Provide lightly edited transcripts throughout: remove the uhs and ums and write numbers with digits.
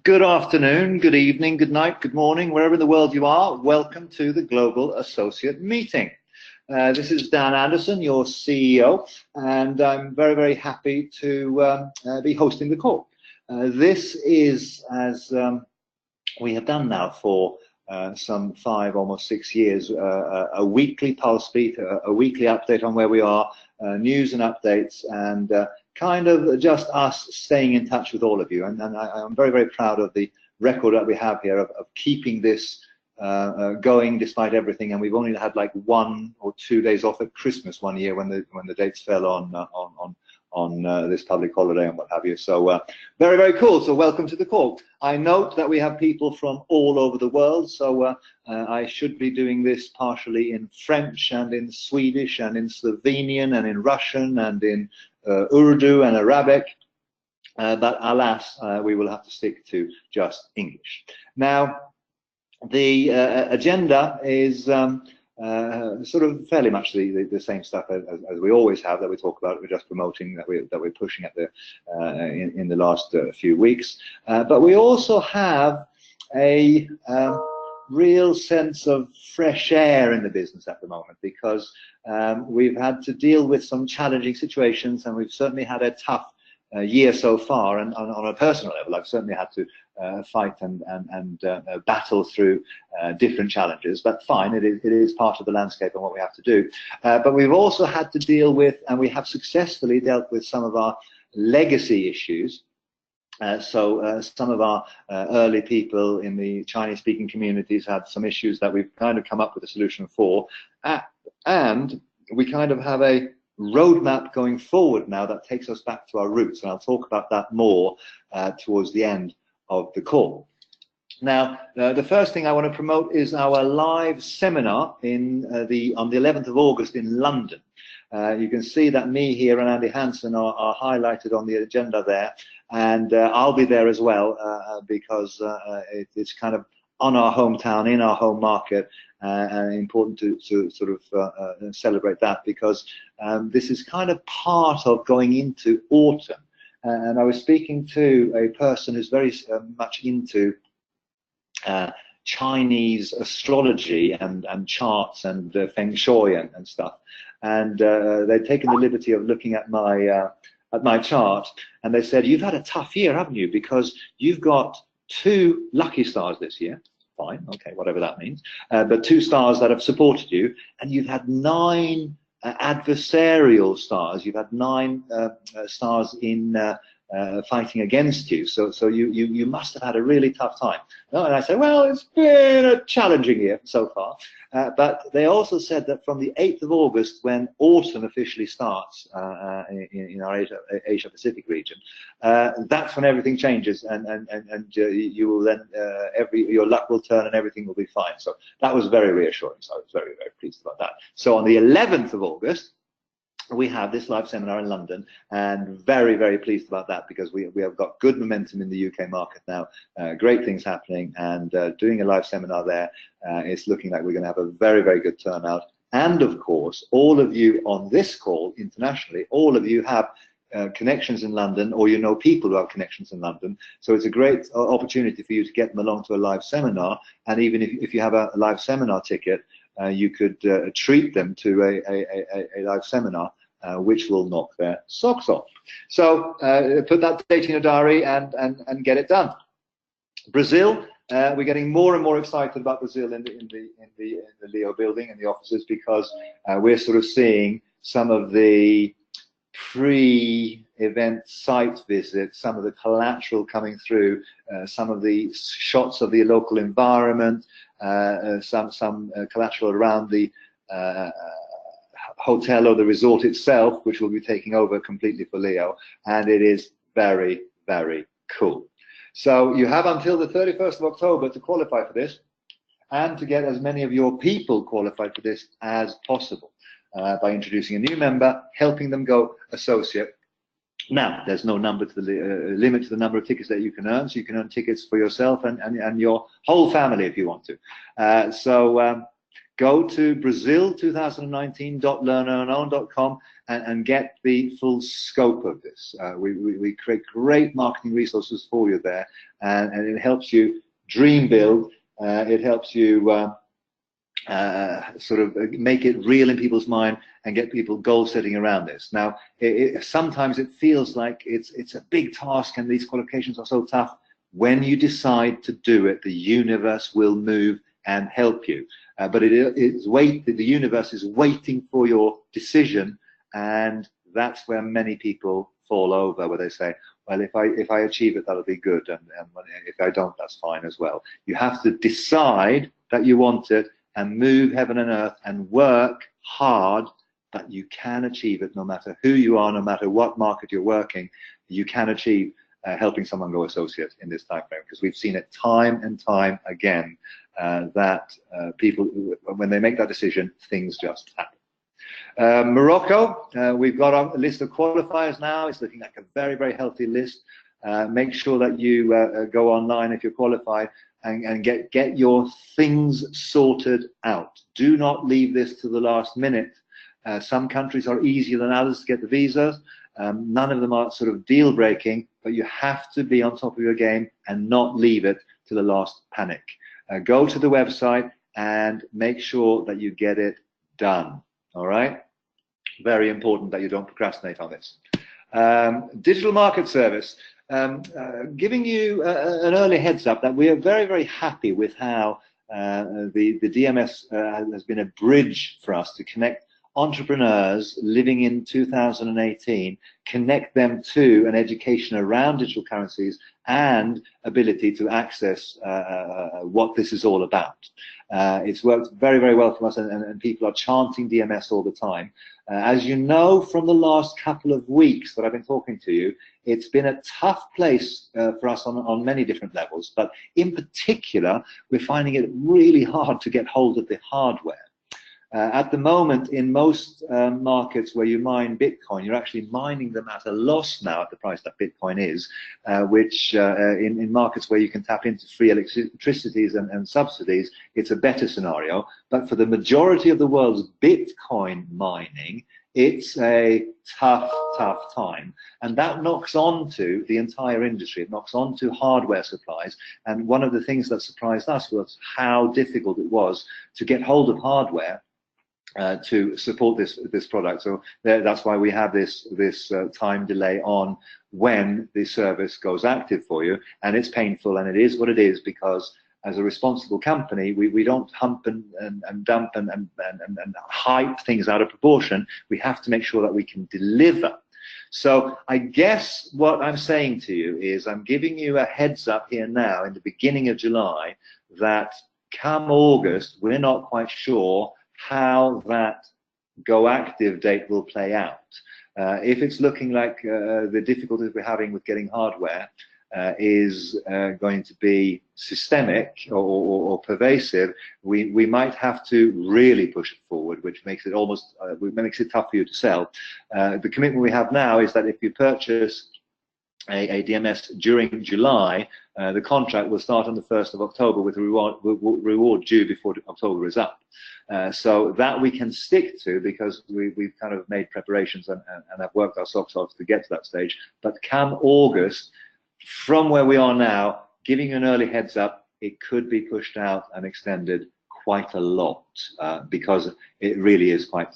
Good afternoon, good evening, good night, good morning, wherever in the world you are. Welcome to the Global Associate Meeting. This is Dan Anderson, your CEO, and I'm very, very happy to be hosting the call. This is, as we have done now for some 5, almost 6 years, a weekly pulse beat, a weekly update on where we are, news and updates, and kind of just us staying in touch with all of you. And I'm very, very proud of the record that we have here of keeping this going despite everything. And we've only had like 1 or 2 days off at Christmas one year when the dates fell on this public holiday and what have you. So very, very cool. So welcome to the call. I note that we have people from all over the world. So I should be doing this partially in French and in Swedish and in Slovenian and in Russian and in Urdu and Arabic. But alas, we will have to stick to just English. Now, the agenda is sort of fairly much the same stuff as we always have, that we talk about. We're just promoting, that we're pushing at the in the last few weeks. But we also have a real sense of fresh air in the business at the moment, because we've had to deal with some challenging situations, and we've certainly had a tough year so far. And on a personal level, I've certainly had to fight and battle through different challenges, but fine, it is part of the landscape and what we have to do. But we've also had to deal with, and we have successfully dealt with, some of our legacy issues. So some of our early people in the Chinese-speaking communities had some issues that we've kind of come up with a solution for, and we kind of have a roadmap going forward now that takes us back to our roots, and I'll talk about that more towards the end of the call. Now, the first thing I want to promote is our live seminar on the 11th of August in London. You can see that me here and Andy Hansen are highlighted on the agenda there, and I'll be there as well, because it's kind of on our hometown, in our home market, and important to sort of celebrate that, because this is kind of part of going into autumn. And I was speaking to a person who's very much into Chinese astrology and charts and feng shui and stuff, and they'd taken the liberty of looking at my chart, and they said, "You've had a tough year, haven't you? Because you've got 2 lucky stars this year." Fine, okay, whatever that means, but 2 stars that have supported you, and you've had 9 adversarial stars. You've had 9 stars in fighting against you. So you must have had a really tough time. No, and I said, well, it's been a challenging year so far. But they also said that from the 8th of August, when autumn officially starts in our Asia Pacific region, that's when everything changes, and you will then your luck will turn and everything will be fine. So that was very reassuring. So I was very, very pleased about that. So on the 11th of August, we have this live seminar in London, and very, very pleased about that, because we have got good momentum in the UK market now, great things happening, and doing a live seminar there, it's looking like we're going to have a very, very good turnout. And of course, all of you on this call internationally, all of you have connections in London, or you know people who have connections in London, so it's a great opportunity for you to get them along to a live seminar. And even if you have a live seminar ticket, you could treat them to a live seminar, which will knock their socks off. So put that date in your diary and get it done. Brazil, we're getting more and more excited about Brazil in the Leo building and the offices, because we're sort of seeing some of the pre-event site visits, some of the collateral coming through, some of the shots of the local environment, some collateral around the hotel or the resort itself, which will be taking over completely for Leo, and it is very, very cool. So you have until the 31st of October to qualify for this, and to get as many of your people qualified for this as possible, by introducing a new member, helping them go associate. Now, there's no number to the limit to the number of tickets that you can earn, so you can earn tickets for yourself and your whole family if you want to. So go to brazil2019.learnearnown.com and get the full scope of this. We create great marketing resources for you there, and it helps you dream build. It helps you sort of make it real in people's mind and get people goal setting around this. Now, sometimes it feels like it's a big task and these qualifications are so tough. When you decide to do it, the universe will move and help you. But the universe is waiting for your decision, and that's where many people fall over, where they say, well, if I achieve it, that'll be good, and if I don't, that's fine as well. You have to decide that you want it and move heaven and earth and work hard, but you can achieve it no matter who you are, no matter what market you're working. You can achieve helping someone go associate in this time frame, because we've seen it time and time again that people, when they make that decision, things just happen. Morocco, we've got a list of qualifiers now. It's looking like a very, very healthy list. Make sure that you go online if you're qualified and get your things sorted out. Do not leave this to the last minute. Some countries are easier than others to get the visas. None of them are sort of deal breaking, but you have to be on top of your game and not leave it to the last panic. Go to the website and make sure that you get it done. All right? Very important that you don't procrastinate on this. Digital market service. Giving you an early heads up that we are very, very happy with how the DMS has been a bridge for us to connect entrepreneurs living in 2018, connect them to an education around digital currencies and ability to access what this is all about. It's worked very, very well for us, and people are chanting DMS all the time. As you know from the last couple of weeks that I've been talking to you, it's been a tough place for us on many different levels, but in particular, we're finding it really hard to get hold of the hardware. At the moment, in most markets where you mine Bitcoin, you're actually mining them at a loss now at the price that Bitcoin is, which in markets where you can tap into free electricities and subsidies, it's a better scenario. But for the majority of the world's Bitcoin mining, it's a tough, tough time. And that knocks onto the entire industry. It knocks onto hardware supplies. And one of the things that surprised us was how difficult it was to get hold of hardware to support this product. So that's why we have this time delay on when the service goes active for you, and it's painful, and it is what it is, because as a responsible company, we don't hump and dump and hype things out of proportion. We have to make sure that we can deliver. So I guess what I'm saying to you is I'm giving you a heads up here now in the beginning of July that come August, we're not quite sure how that go active date will play out. If it's looking like the difficulties we're having with getting hardware is going to be systemic or pervasive, we might have to really push it forward, which makes it almost makes it tough for you to sell. The commitment we have now is that if you purchase a DMS during July, the contract will start on the 1st of October with reward due before October is up. So that we can stick to, because we've kind of made preparations and have worked our socks off to get to that stage. But come August, from where we are now, giving you an early heads up, it could be pushed out and extended quite a lot, because it really is quite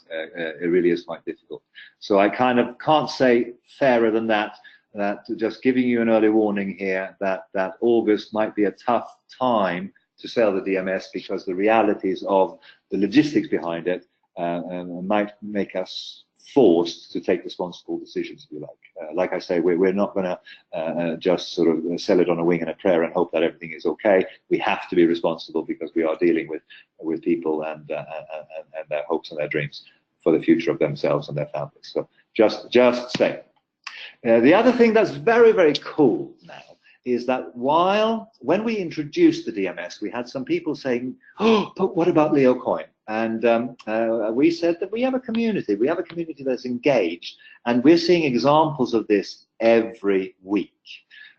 difficult. So I kind of can't say fairer than that. That just giving you an early warning here that August might be a tough time to sell the DMS, because the realities of the logistics behind it might make us forced to take responsible decisions, if you like. Like I say, we're not going to just sort of sell it on a wing and a prayer and hope that everything is okay. We have to be responsible, because we are dealing with people and their hopes and their dreams for the future of themselves and their families. So just say. The other thing that's very, very cool now is that when we introduced the DMS, we had some people saying, oh, but what about LEOcoin? And we said that we have a community. We have a community that's engaged, and we're seeing examples of this every week.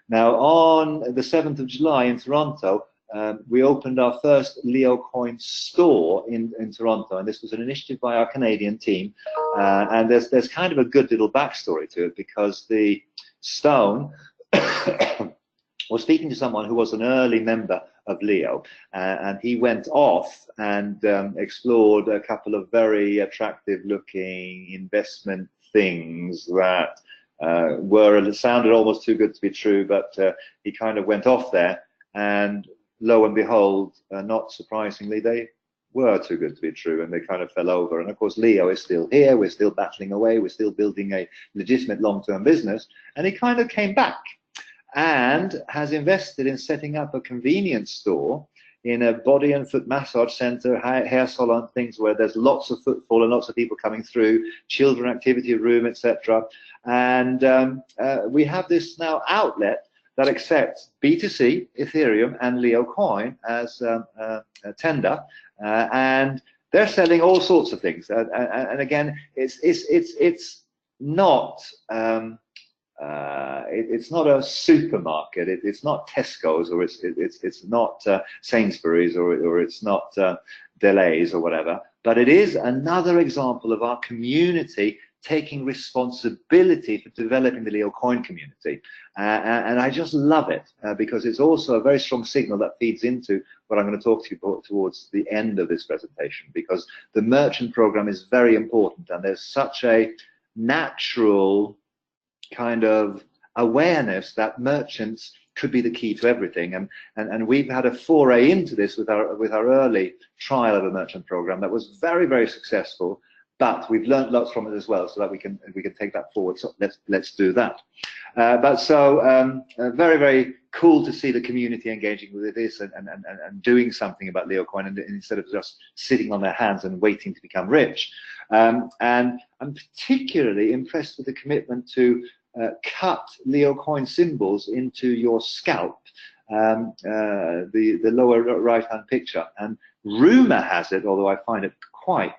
Now, on the 7th of July in Toronto, we opened our first LEOcoin store in Toronto, and this was an initiative by our Canadian team. And there's kind of a good little backstory to it, because the stone was speaking to someone who was an early member of Leo, and he went off and explored a couple of very attractive looking investment things that sounded almost too good to be true, but he kind of went off there, and lo and behold, not surprisingly, they were too good to be true, and they kind of fell over. And of course, Leo is still here, we're still battling away, we're still building a legitimate long-term business, and he kind of came back and has invested in setting up a convenience store in a body and foot massage center, hair salon, things where there's lots of footfall and lots of people coming through, children activity room, etc. And we have this now outlet that accepts B2C, Ethereum, and LEOcoin as a tender, and they're selling all sorts of things. And again, it's not. It's not a supermarket. It's not Tesco's, or it's not Sainsbury's, or it's not Delays or whatever. But it is another example of our community taking responsibility for developing the LEOcoin community, and I just love it because it's also a very strong signal that feeds into what I'm going to talk to you about towards the end of this presentation, because the merchant program is very important, and there's such a natural kind of awareness that merchants could be the key to everything, and we've had a foray into this with our early trial of a merchant program that was very, very successful, but we've learned lots from it as well, so that we can take that forward. So let's do that. Very, very cool to see the community engaging with this and doing something about LEOcoin, and instead of just sitting on their hands and waiting to become rich. And I'm particularly impressed with the commitment to cut LEOcoin symbols into your scalp, the lower right-hand picture. And rumor has it, although I find it quite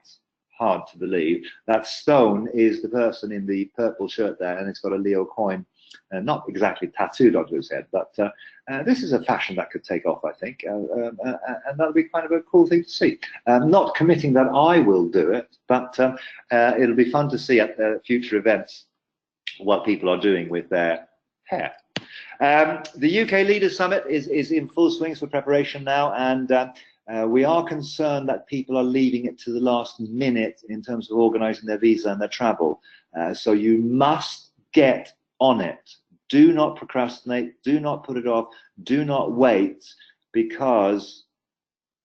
hard to believe, that stone is the person in the purple shirt there, and it's got a LEOcoin, not exactly tattooed onto his head, but this is a fashion that could take off, I think, and that'll be kind of a cool thing to see. Not committing that I will do it, but it'll be fun to see at future events what people are doing with their hair. The UK Leaders Summit is in full swing for preparation now, and we are concerned that people are leaving it to the last minute in terms of organizing their visa and their travel. So you must get on it. Do not procrastinate, do not put it off, do not wait, because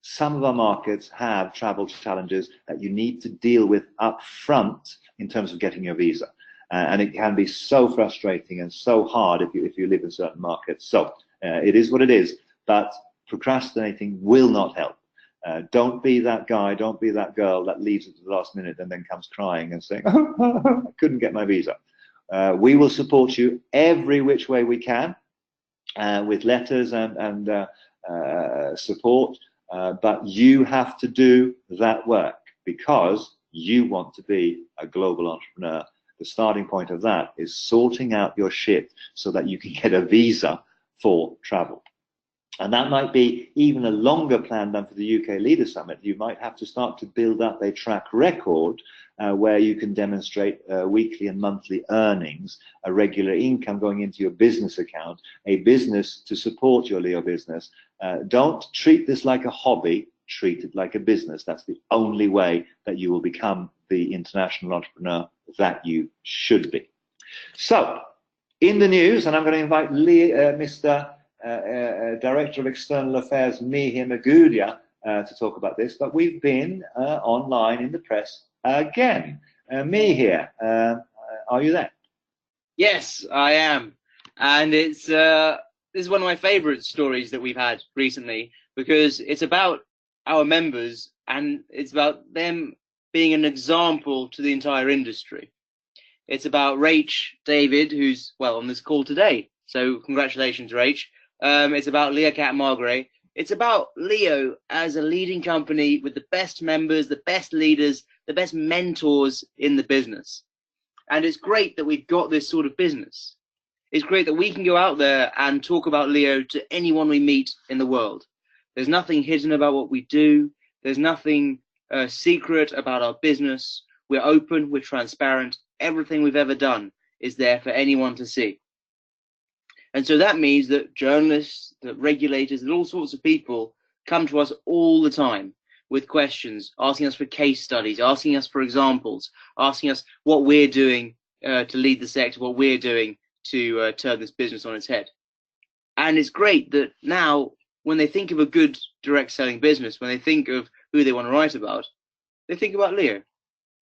some of our markets have travel challenges that you need to deal with up front in terms of getting your visa. And it can be so frustrating and so hard if you live in certain markets. So it is what it is, but procrastinating will not help. Don't be that guy, don't be that girl that leaves it to the last minute and then comes crying and saying, oh, I couldn't get my visa. We will support you every which way we can with letters and support, but you have to do that work because you want to be a global entrepreneur. The starting point of that is sorting out your shit so that you can get a visa for travel. And that might be even a longer plan than for the UK Leaders Summit. You might have to start to build up a track record where you can demonstrate weekly and monthly earnings, a regular income going into your business account, a business to support your Leo business. Don't treat this like a hobby, treat it like a business. That's the only way that you will become the international entrepreneur that you should be. So, in the news, and I'm going to invite Mr. Director of External Affairs, Mihir Magudia, to talk about this, but we've been online in the press again. Mihir, are you there? Yes, I am. And it's this is one of my favorite stories that we've had recently, because it's about our members and it's about them being an example to the entire industry. It's about Rach David, who's, well, on this call today. So congratulations, Rach. It's about Liaqat Magray. It's about Leo as a leading company with the best members, the best leaders, the best mentors in the business. And it's great that we've got this sort of business. It's great that we can go out there and talk about Leo to anyone we meet in the world. There's nothing hidden about what we do. There's nothing secret about our business. We're open, we're transparent. Everything we've ever done is there for anyone to see. And so that means that journalists, that regulators, and all sorts of people come to us all the time with questions, asking us for case studies, asking us for examples, asking us what we're doing to lead the sector, what we're doing to turn this business on its head. And it's great that now, when they think of a good direct selling business, when they think of who they want to write about, they think about Leo.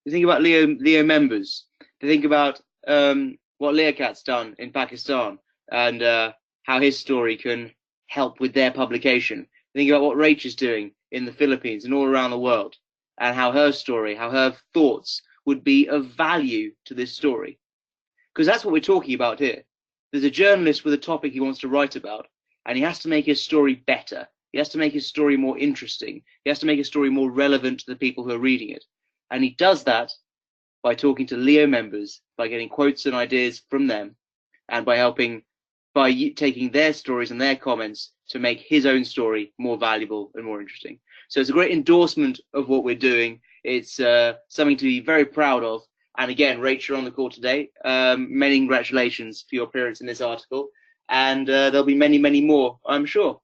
They think about Leo members. They think about what Liaqat's done in Pakistan and how his story can help with their publication. They think about what Rach is doing in the Philippines and all around the world, and how her story, how her thoughts would be of value to this story. Because that's what we're talking about here. There's a journalist with a topic he wants to write about, and he has to make his story better. He has to make his story more interesting. He has to make his story more relevant to the people who are reading it. And he does that by talking to Leo members, by getting quotes and ideas from them, and by taking their stories and their comments to make his own story more valuable and more interesting. So it's a great endorsement of what we're doing. It's something to be very proud of. And again, Rach, you're on the call today. Many congratulations for your appearance in this article. And there'll be many, many more, I'm sure.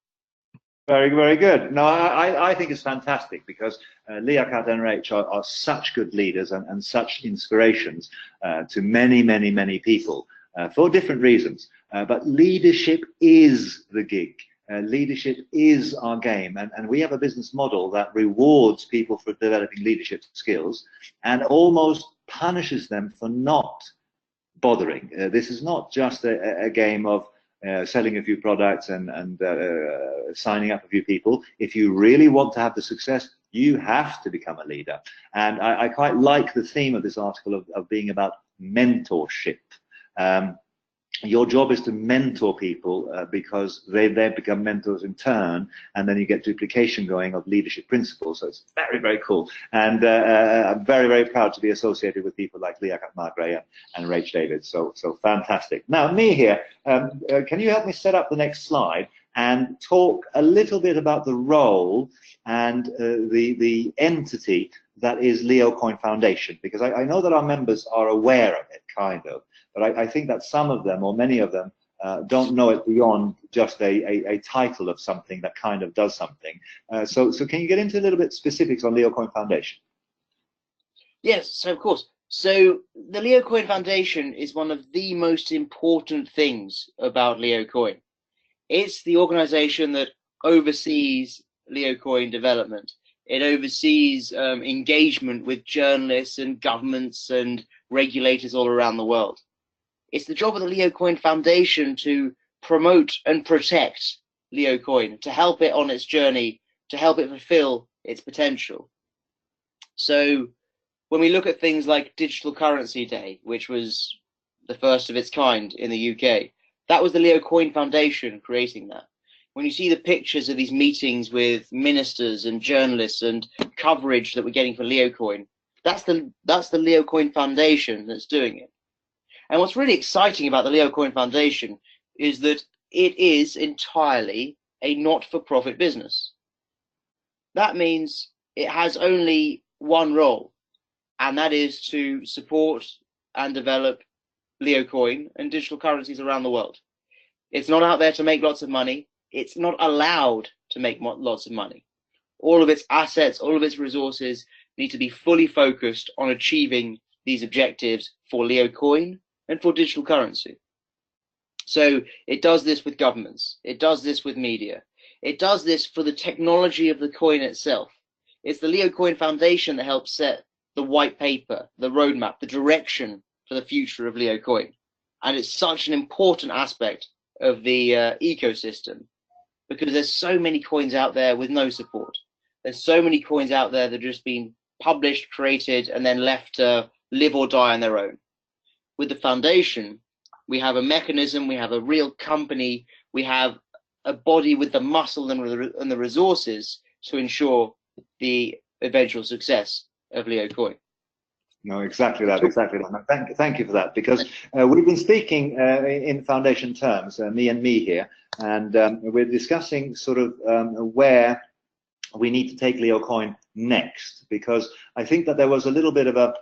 Very, very good. No, I think it's fantastic because Liaqat and Rach are such good leaders and such inspirations to many, many, many people for different reasons. But leadership is the gig. Leadership is our game, and we have a business model that rewards people for developing leadership skills and almost punishes them for not bothering. This is not just a game of selling a few products and signing up a few people. If you really want to have the success, you have to become a leader. And I quite like the theme of this article of being about mentorship. Your job is to mentor people because they become mentors in turn, and then you get duplication going of leadership principles. So it's very, very cool. And I'm very, very proud to be associated with people like Liaqat Magray and Rach David. So fantastic. Now, me here, can you help me set up the next slide and talk a little bit about the role and the entity that is LEOcoin Foundation? Because I know that our members are aware of it, kind of. But I think that some of them, or many of them, don't know it beyond just a title of something that kind of does something. So can you get into a little bit specifics on LEOcoin Foundation? Yes, so of course. So the LEOcoin Foundation is one of the most important things about LEOcoin. It's the organization that oversees LEOcoin development. It oversees engagement with journalists and governments and regulators all around the world. It's the job of the LEOcoin Foundation to promote and protect LEOcoin, to help it on its journey, to help it fulfill its potential. So when we look at things like Digital Currency Day, which was the first of its kind in the UK, that was the LEOcoin Foundation creating that. When you see the pictures of these meetings with ministers and journalists and coverage that we're getting for LEOcoin, that's the LEOcoin Foundation that's doing it. And what's really exciting about the LEOcoin Foundation is that it is entirely a not-for-profit business. That means it has only one role, and that is to support and develop LEOcoin and digital currencies around the world. It's not out there to make lots of money. It's not allowed to make lots of money. All of its assets, all of its resources need to be fully focused on achieving these objectives for LEOcoin and for digital currency. So it does this with governments. It does this with media. It does this for the technology of the coin itself. It's the LEOcoin Foundation that helps set the white paper, the roadmap, the direction for the future of LEOcoin. And it's such an important aspect of the ecosystem because there's so many coins out there with no support. There's so many coins out there that have just been published, created, and then left to live or die on their own. With the foundation, we have a mechanism, we have a real company, we have a body with the muscle and the resources to ensure the eventual success of LEOcoin. No, exactly that, exactly that. No, thank you for that, because we've been speaking in foundation terms, me here, and we're discussing sort of where we need to take LEOcoin next, because I think that there was a little bit of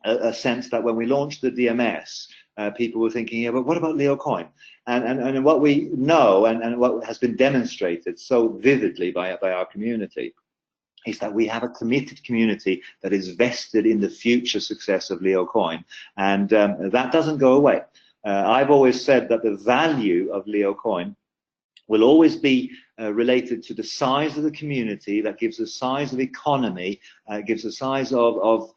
a sense that when we launched the DMS, people were thinking, yeah, but what about LEOcoin? And what we know and what has been demonstrated so vividly by our community is that we have a committed community that is vested in the future success of LEOcoin, and that doesn't go away. I've always said that the value of LEOcoin will always be related to the size of the community. That gives the size of economy, gives the size of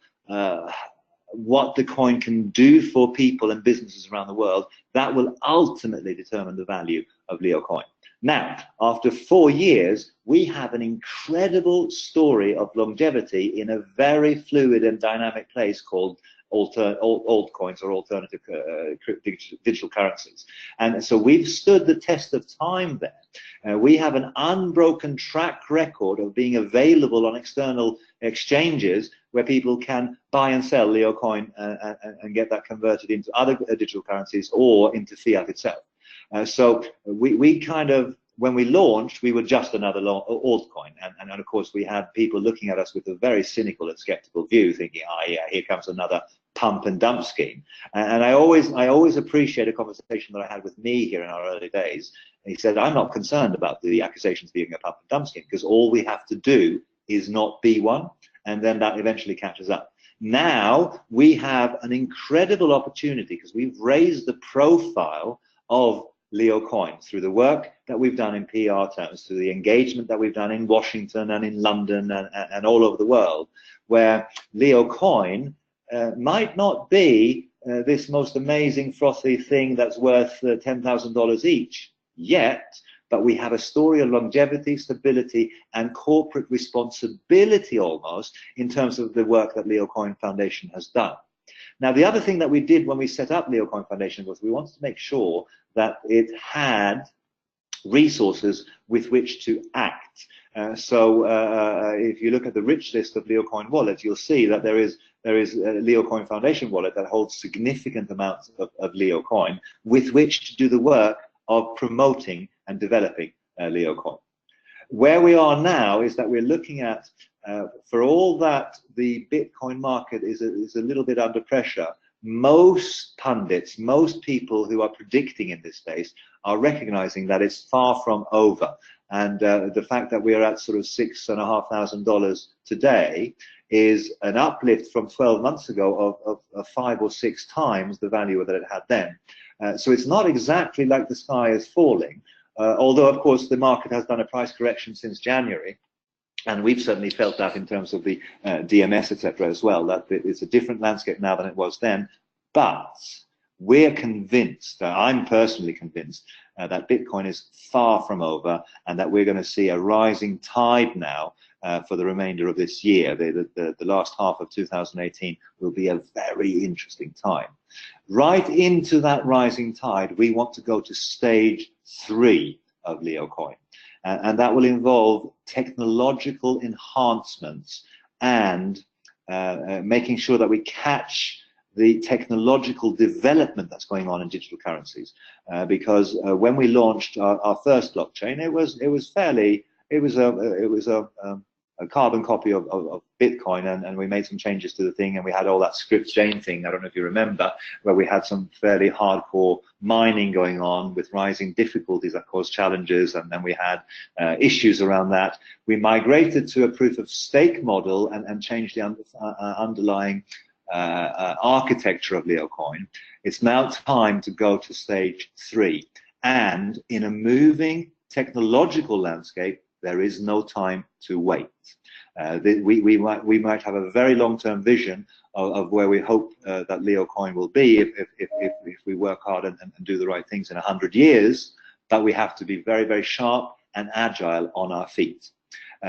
what the coin can do for people and businesses around the world. That will ultimately determine the value of LEOcoin. Now, after 4 years, we have an incredible story of longevity in a very fluid and dynamic place called altcoins, or alternative digital currencies. And so we've stood the test of time there. We have an unbroken track record of being available on external exchanges where people can buy and sell LEOcoin and get that converted into other digital currencies or into fiat itself. So we kind of, when we launched, we were just another altcoin, and of course we had people looking at us with a very cynical and skeptical view, thinking, oh yeah, here comes another pump and dump scheme. And I always appreciate a conversation that I had with me here in our early days. And he said, I'm not concerned about the accusations being a pump and dump scheme, because all we have to do is not be one, and then that eventually catches up. Now we have an incredible opportunity, because we've raised the profile of LEOcoin through the work that we've done in PR terms, through the engagement that we've done in Washington and in London and all over the world, where LEOcoin might not be this most amazing frothy thing that's worth $10,000 each yet, but we have a story of longevity, stability, and corporate responsibility almost in terms of the work that LEOcoin Foundation has done. Now, the other thing that we did when we set up LEOcoin Foundation was we wanted to make sure that it had resources with which to act. If you look at the rich list of LEOcoin wallets, you'll see that there is a LEOcoin Foundation wallet that holds significant amounts of LEOcoin with which to do the work of promoting and developing LEOcoin. Where we are now is that we're looking at, for all that the Bitcoin market is a little bit under pressure, most pundits, most people who are predicting in this space are recognizing that it's far from over. And the fact that we are at sort of $6,500 today is an uplift from 12 months ago of 5 or 6 times the value that it had then. So it's not exactly like the sky is falling, although of course the market has done a price correction since January. And we've certainly felt that in terms of the DMS, etc., as well, that it's a different landscape now than it was then. But we're convinced, I'm personally convinced, that Bitcoin is far from over, and that we're going to see a rising tide now for the remainder of this year. The last half of 2018 will be a very interesting time. Right into that rising tide, we want to go to stage 3 of LEOcoin. And that will involve technological enhancements and making sure that we catch the technological development that's going on in digital currencies. Because when we launched our first blockchain, it was a carbon copy of Bitcoin, and we made some changes to the thing, and we had all that script chain thing, I don't know if you remember, where we had some fairly hardcore mining going on with rising difficulties that caused challenges, and then we had issues around that. We migrated to a proof of stake model and changed the underlying architecture of LEOcoin. It's now time to go to stage 3, and in a moving technological landscape, there is no time to wait. We might have a very long-term vision of where we hope that LEOcoin will be if we work hard and do the right things in 100 years, but we have to be very, very sharp and agile on our feet.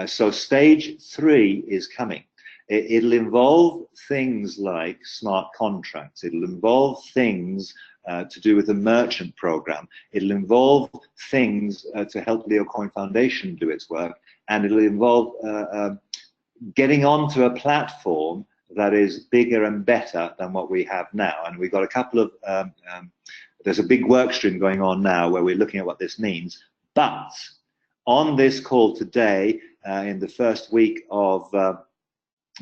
So stage 3 is coming. It'll involve things like smart contracts. It'll involve things to do with the merchant program. It'll involve things to help LEOcoin Foundation do its work, and it'll involve getting onto a platform that is bigger and better than what we have now. And we've got a couple of there's a big work stream going on now where we're looking at what this means. But on this call today, in the first week of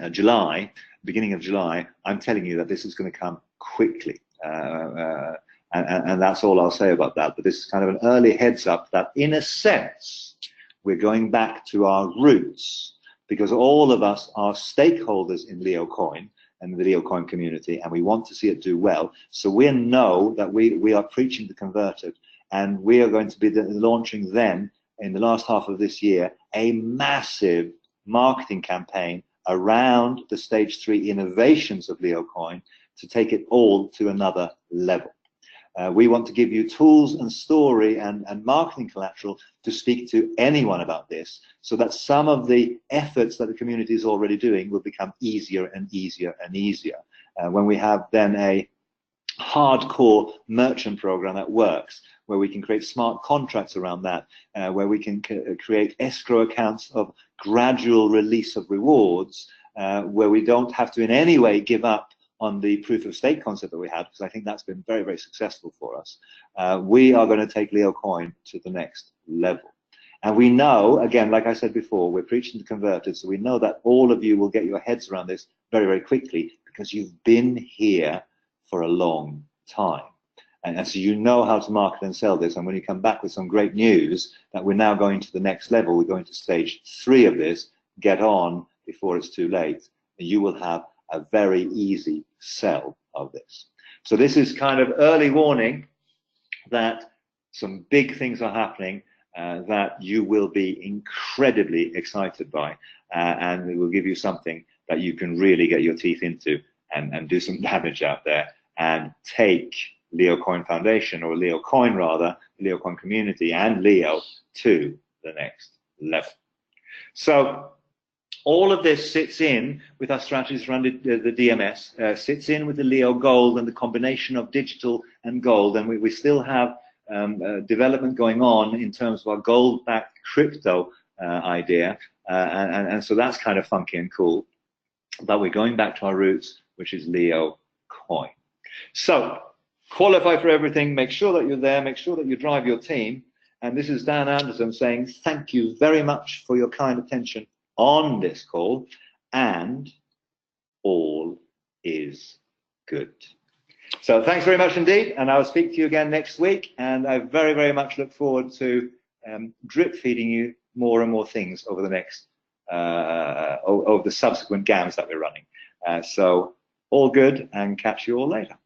July, beginning of July, I'm telling you that this is going to come quickly. And that's all I'll say about that. But this is kind of an early heads up that, in a sense, we're going back to our roots, because all of us are stakeholders in LEOcoin and the LEOcoin community, and we want to see it do well. So we know that we are preaching the converted, and we are going to be launching then, in the last half of this year, a massive marketing campaign around the stage 3 innovations of LEOcoin to take it all to another level. We want to give you tools and story and marketing collateral to speak to anyone about this, so that some of the efforts that the community is already doing will become easier and easier and easier. When we have then a hardcore merchant program that works, where we can create smart contracts around that, where we can create escrow accounts of gradual release of rewards, where we don't have to in any way give up on the proof of stake concept that we had, because I think that's been very, very successful for us. We are going to take LEOcoin to the next level. And we know, again, like I said before, we're preaching to converted, so we know that all of you will get your heads around this very, very quickly, because you've been here for a long time. And so you know how to market and sell this. And when you come back with some great news that we're now going to the next level, we're going to stage 3 of this, get on before it's too late, you will have a very easy sell of this. So this is kind of early warning that some big things are happening that you will be incredibly excited by, and it will give you something that you can really get your teeth into and do some damage out there and take LEOcoin Foundation, or LEOcoin rather, LEOcoin community and Leo to the next level. So all of this sits in with our strategies around the DMS, sits in with the Leo Gold and the combination of digital and gold. And we still have development going on in terms of our gold-backed crypto idea. And so that's kind of funky and cool. But we're going back to our roots, which is LEOcoin. So qualify for everything. Make sure that you're there. Make sure that you drive your team. And this is Dan Anderson saying thank you very much for your kind attention on this call, and all is good. So thanks very much indeed, and I'll speak to you again next week, and I very, very much look forward to drip feeding you more and more things over the next over the subsequent GAMs that we're running. So all good, and catch you all later.